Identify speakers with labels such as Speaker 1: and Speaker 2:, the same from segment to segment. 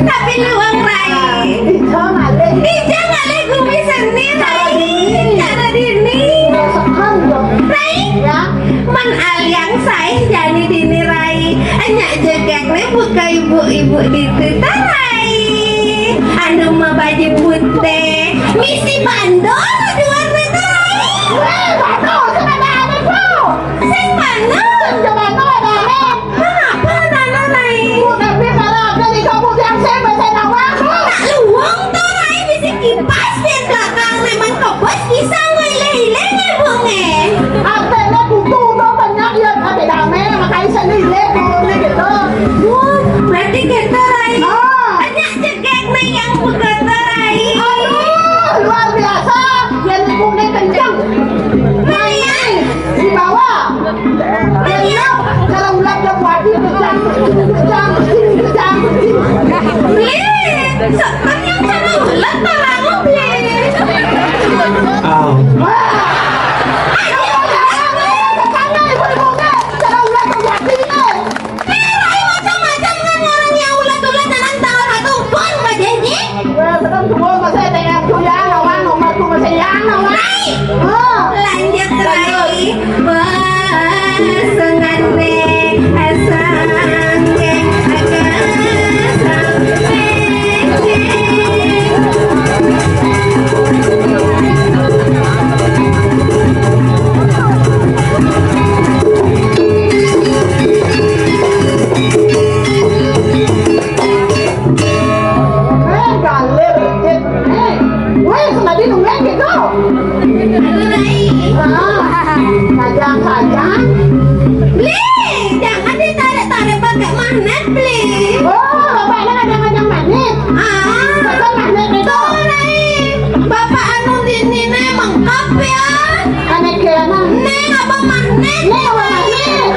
Speaker 1: Tapi luang rai. Ija ngale gue seni rai. Cara dini. Rai. Man aliang saya jadi dini rai. Anyak jegak nih buka ibu-ibu di tita rai. Anu mah baju putih. Misi bandol jual tita rai. Bandol sama ada bro. Sing bandol. Kenapa nana rai? Tapi kalau ada di kamu yang saya bahasa nawang. Tak luang tuh rai misi kipas di belakang memang kobos bisa ngile-ile ngebunge.
Speaker 2: Atenya butuh tuh banyak ya tapi dame makanya sendiri boleh gitu.
Speaker 1: Wah, berarti kita rai. Banyak cekek nih yang bekerja rai.
Speaker 2: Aduh, luar biasa. Yang punggungnya kencang.
Speaker 1: Lumayan.
Speaker 2: Di bawah. Kencang. Kalau ulat yang wadi kencang.
Speaker 1: Beli. Sekarang yang sana ulat tarang beli. Macam-macam kan orang yang ulat-ulat dalam tangan satu pun badannya. Lanjut rai. Basengan ne asangge
Speaker 2: Sajang.
Speaker 1: Beli, jangan ditarik-tarik pakai magnet beli.
Speaker 2: Oh, bapaknya ngajang-ngajang magnet. Pakai magnet itu.
Speaker 1: Rai, bapak anu dini ne mengkap ya.
Speaker 2: Aneh kena.
Speaker 1: Ne abang magnet.
Speaker 2: Ini apa magnet?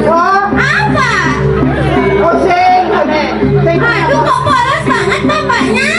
Speaker 2: Oh,
Speaker 1: Apa?
Speaker 2: sing aneh.
Speaker 1: Aduh kok polos banget bapaknya.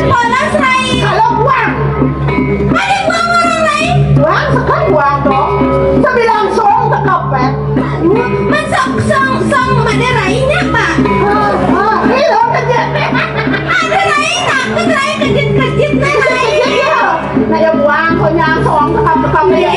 Speaker 1: Polos Rai.
Speaker 2: Kalau buang,
Speaker 1: Ada buang orang Rai.
Speaker 2: buang sekan buang dong. Sebilang song tekapet.
Speaker 1: Masuk song mana Rainya pak?
Speaker 2: Ini loh kejut.
Speaker 1: Ada Rai takut Rai kejut-kejut nih Rai.
Speaker 2: Nah ya buang, kau nyang song tekap-tekap ya.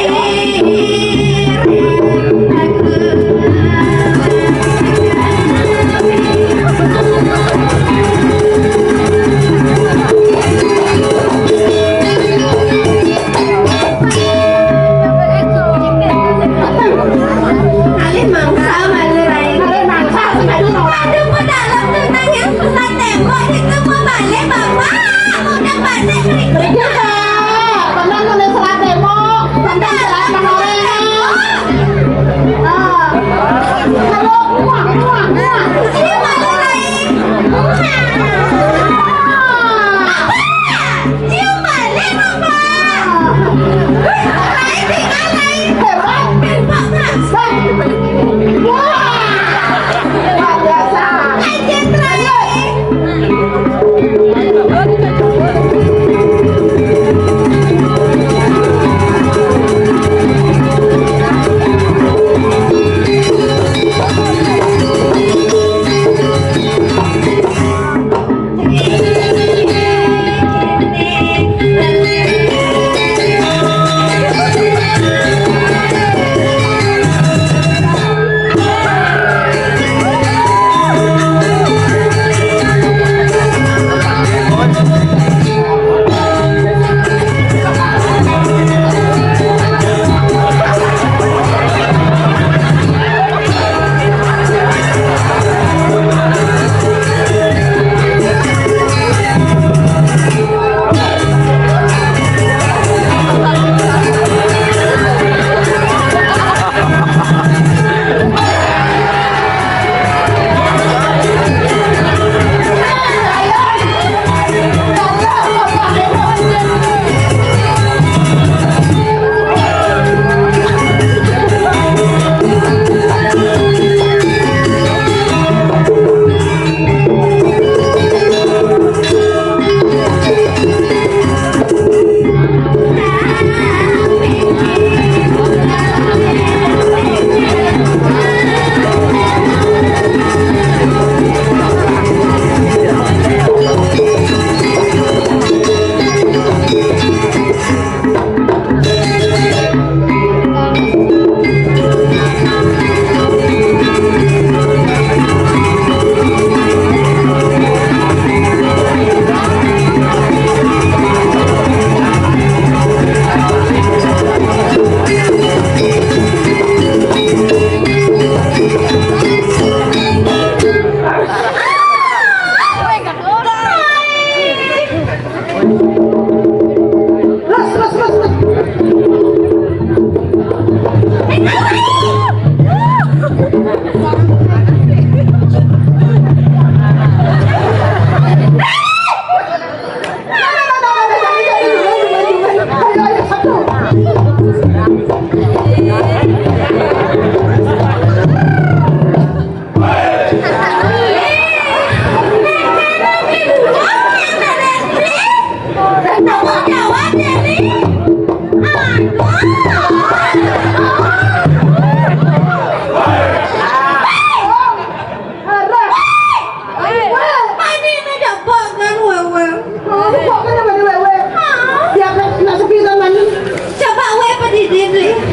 Speaker 1: Alih mangsa mana Rai?
Speaker 2: Ada mangsa sebenarnya nolak.
Speaker 1: Aduh kok dalam tentang yang pernah tembok itu mau balik bapak. Udah balik
Speaker 2: Berikut ya, benar benar selat demo, benar selat menoreh. Kalau muak.
Speaker 1: Ini mana Rai? Cium balik bapak. Rai tinggal Rai.
Speaker 2: Hebat.
Speaker 1: Tembok nggak?
Speaker 2: Wah, luar biasa.
Speaker 1: Lanjut Rai.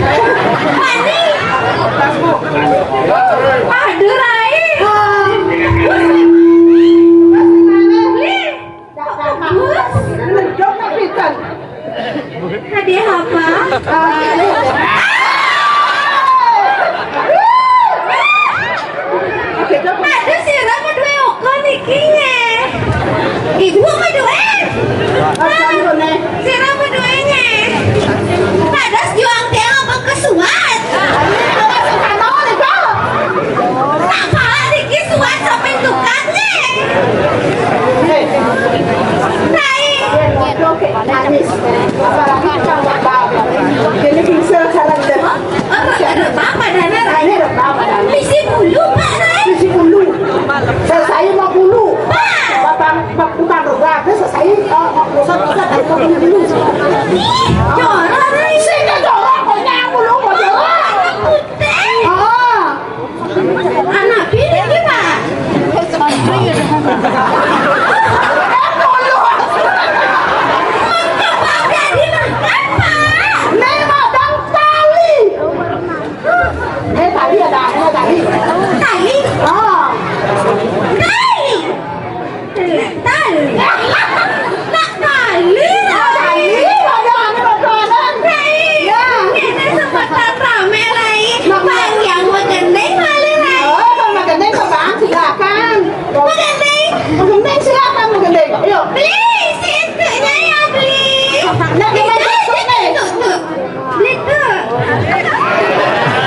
Speaker 1: Mani. Aduh Rai. Hadiah apa? Aduh sirah kedua okon ikinya. Ibu apa duit? Sirah keduanya. Adas juang tiang apa kesuat? Tak kalah dikit suat sampai tukangnya. Rai.
Speaker 2: Jadi bisa salah deh.
Speaker 1: Ada apa Dana Rai? Misi bulu Pak Rai.
Speaker 2: Isi bulu. Selesai mau bulu. Bapak bukan roda, selesai pusat dari bulu.
Speaker 1: Jorok Rai.
Speaker 2: Sini jorok, pokoknya yang bulu mau jorok.
Speaker 1: Anak putih.
Speaker 2: Oh,
Speaker 1: Anak pilih ki Pak. Mantap dari makan Pak.
Speaker 2: ini madang tali. Ini tali ada, ini tali.
Speaker 1: Tali.
Speaker 2: Oh,
Speaker 1: Tali. Tali. Nak tali.
Speaker 2: tali, madang ini makanan.
Speaker 1: Rai.
Speaker 2: Ya.
Speaker 1: Ini sempatan rame Rai. Bang yang mau gendeng kali Rai.
Speaker 2: Oh, kalau mau gendeng ke bang, silakan.
Speaker 1: Mau gendeng.
Speaker 2: Mau gendeng silakan mau gendeng. Ayo.
Speaker 1: Beli. Situnya ya beli.
Speaker 2: Nah, gimana maksudnya?
Speaker 1: Tuh. Beli tuh.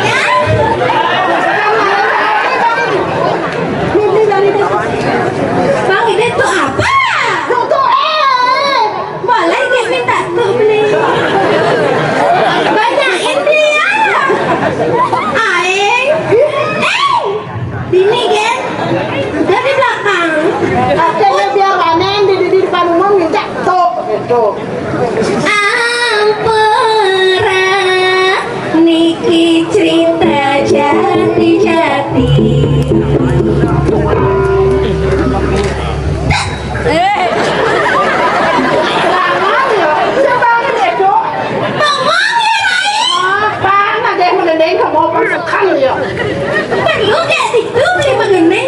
Speaker 1: Ya.
Speaker 2: Ini dari
Speaker 1: Bang ini tuh apa?
Speaker 2: tuh
Speaker 1: Boleh dia minta tuh beli. Banyakin dia. Aing. Dini kan? Udah di belakang.
Speaker 2: Akhirnya dia kanen di depan rumah minta tuh gitu.
Speaker 1: Ampera niki cerita jati-jati.
Speaker 2: Serangan ya, siapa yang itu?
Speaker 1: Ngomongin Rai.
Speaker 2: Bang, ada yang mengendeng kamu perlukan ya.
Speaker 1: Perlu gak situ beli mengeneng?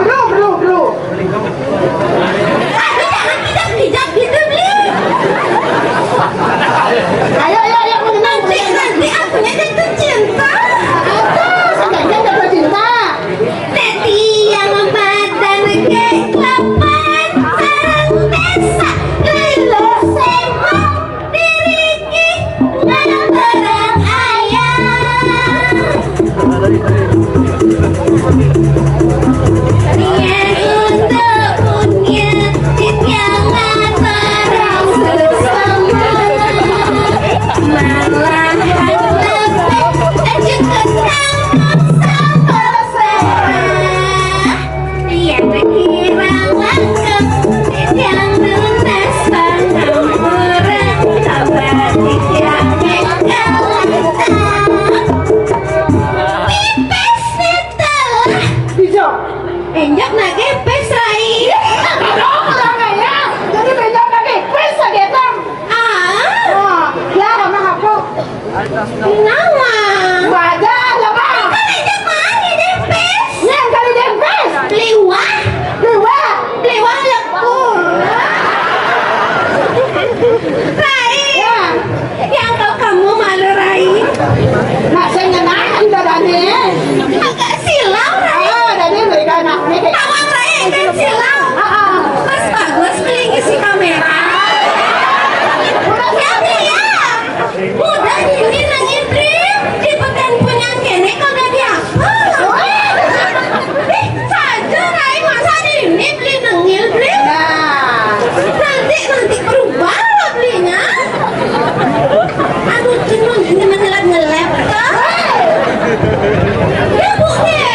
Speaker 2: Belum.
Speaker 1: Aduh jangan kijap-kijap gitu beli.
Speaker 2: Ayo, mengendeng.
Speaker 1: Nanti akunya jatuh cinta.
Speaker 2: Sebenarnya jatuh cinta.
Speaker 1: Nanti yang memandang ke lapan sarang desa lilo semua diriki terang ayam. Niat untuk punya jangan terang sesama. Malah lebih juga sama serah. Yang kira langkah yang lunas pengampura sabar yang pipes setelah
Speaker 2: Bisa.
Speaker 1: enjak nak gepes Rai.
Speaker 2: Orangnya, jadi beda kaki, bisa gitu.
Speaker 1: Ah,
Speaker 2: Ya, sama aku.
Speaker 1: nama
Speaker 2: Wajar, lah bang.
Speaker 1: kan enjak mana gepes
Speaker 2: Yang kali dempes.
Speaker 1: liwah
Speaker 2: Dua.
Speaker 1: liwah leku Rai.
Speaker 2: Ya.
Speaker 1: Yang kau kamu malu Rai.
Speaker 2: Nah, saya nyenang udah Dani.
Speaker 1: Agak silau Rai.
Speaker 2: Dani mereka anaknya kayak.
Speaker 1: Tawang Rai kan silau. Mas bagus beli isi kamera. Ya dia. Udah ini lagi trip. Di pekan punya kene kagak diapa. Saja Rai masa di ini beli nengil beli.
Speaker 2: Nah.
Speaker 1: Nanti berubah loh belinya. Aduh cuma ini ngelap-ngelap kan. Ya buke.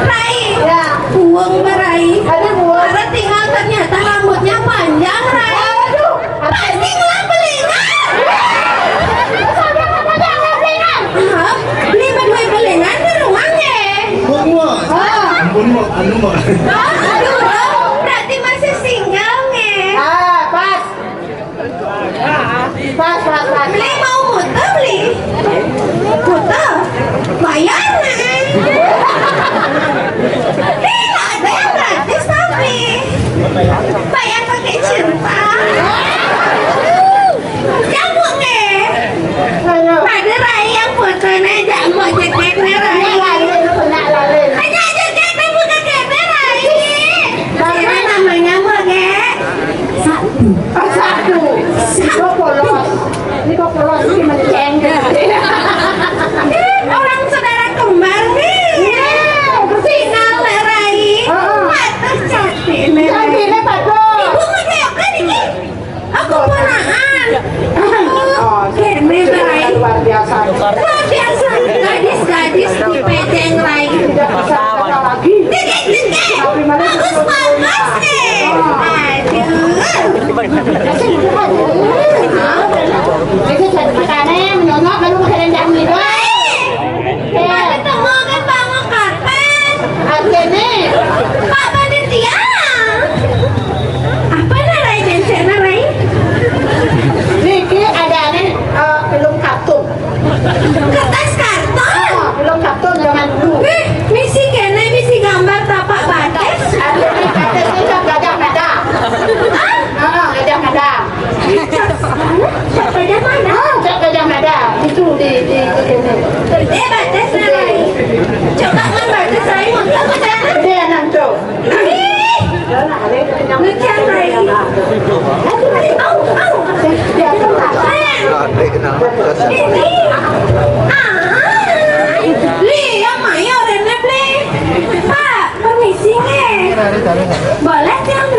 Speaker 1: Rai.
Speaker 2: Ya.
Speaker 1: Buang Rai.
Speaker 2: Ada buah.
Speaker 1: Karena tinggal ternyata rambutnya panjang Rai.
Speaker 2: Aduh.
Speaker 1: Pasti ngelap belingan. Ah, beli berdua belingan di rumahnya.
Speaker 3: Ampun mo, ano mo?
Speaker 1: Aduh, berarti masih single nge.
Speaker 2: Pas.
Speaker 1: Beli mau muter beli. karena aja mau cekek nerai.
Speaker 2: Lalin lu kena lalin.
Speaker 1: Hanya cekek dan bukan cekek nerai. Siapa namanya Boge?
Speaker 2: Satu. Ini kok polos sih menceng.
Speaker 1: Orang saudara kembar nih. Final nerai. Mata cantik nerai.
Speaker 2: Cantiknya Paco.
Speaker 1: Ibu ngejauhkan ini. Aku ponaan. Keren nerai.
Speaker 2: Luar biasa.
Speaker 1: Luar biasa. Gadis-gadis di Peteng Rai.
Speaker 2: Tidak bisa kata lagi.
Speaker 1: Dikit-dikit.
Speaker 2: Tapi mana
Speaker 1: Bagus-bagus nih. Aduh.
Speaker 2: Itu saya makannya menyonok lalu makanan jam itu.
Speaker 1: Baik. Ketemu kan Pak Mokarpen.
Speaker 2: Akhirnya
Speaker 1: Pak Panitia. Apa narai bensin narai?
Speaker 2: Niki ada nih film kartun.
Speaker 1: Kertas karton.
Speaker 2: Film kartun zaman dulu.
Speaker 1: Misi kene misi gambar tapak batas.
Speaker 2: Akhirnya ada kita gajah mada. Gajah mada.
Speaker 1: Siapa dah mana?
Speaker 2: Gajah mada itu di sini.
Speaker 1: Batas narai. Coba kan batas narai mungkin macam
Speaker 2: Dia nanti.
Speaker 1: Lucu narai. Au.
Speaker 2: Dia tuh
Speaker 1: Ini. Lihat Mayo Rene Play. Pak, permisi nih. Boleh yang